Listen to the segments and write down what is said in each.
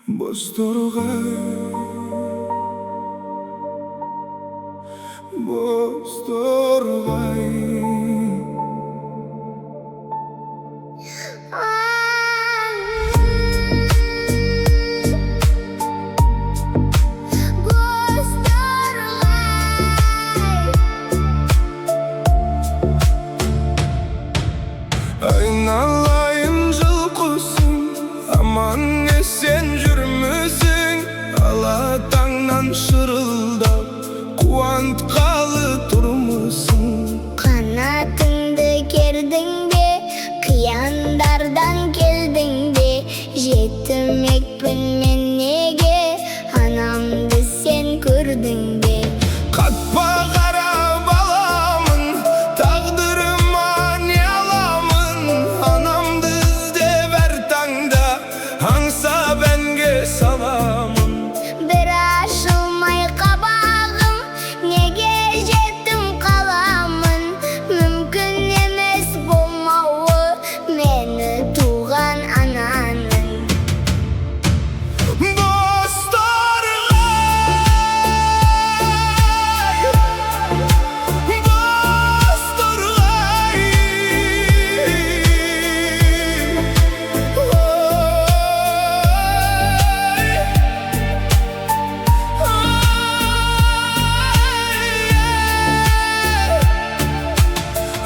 Bostorgay, Bostorgay. Aynalayın жылқысын, aman esen жүрмісің? Ала таңнан шырылдап, қуантқалы тұрмысың? Қанатыңды кердің бе, қияндардан келдің бе? Жетімекпін мен неге, анамды сен көрдің бе? Қатпа қарап аламын, тағдырыма не аламын? Анамды іздеп әр таңда, аңсап әнге саламын. Bir ашылмай қабағым, неге жетім қаламын? Мүмкін емес болмауы мені туған ананың.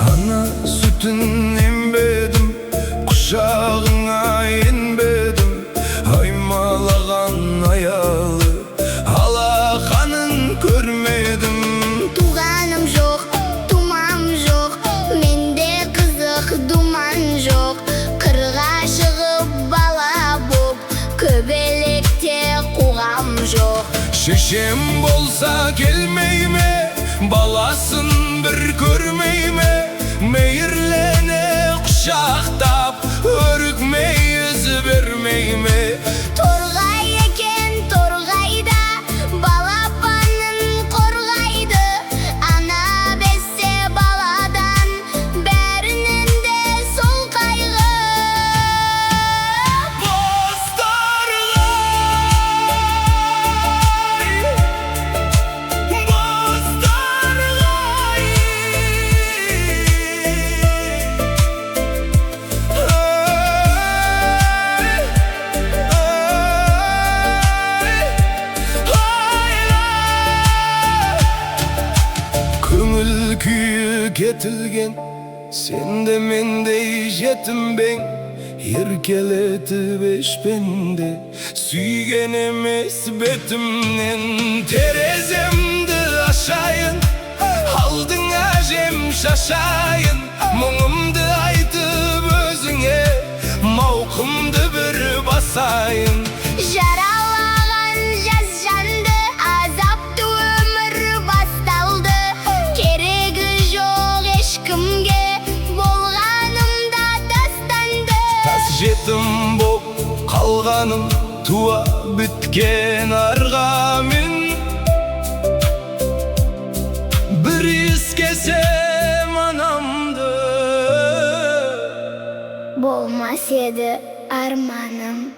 Ana sütün embedim, kuşağına enbedim. Aymalagan ayalı, alakanın görmedim. Туғаным жоқ, тумам жоқ, менде қызық думан жоқ. Қырға шығып бала боп, көбелекте қуғам жоқ. Шешем болса келмей ме, баласын бір көрмей ме? Мейірлене құшақтап, өрікмей үзі бермей ме? Торғай екен торғайда, балапанын қорғайды. Ана бессе баладан, бәрінен де сол қайғы. Көңіл күйі кетілген, сенде мендей жетімбең. Еркелетіп ешпенде, сүйген емес бетімнен. Тереземді ашайын, алдың әжем шашайын. Мұңымды айтып өзіңе, мауқымды бір басайын. Жаралаған жаз жанды, азапты өмір басталды. Керегі жоқ ешкімге, болғанымда тастанды. Тас жетім боп қалғаным, туа біткен арғамен. Bir iskesem anamdı, Болмас еді арманым.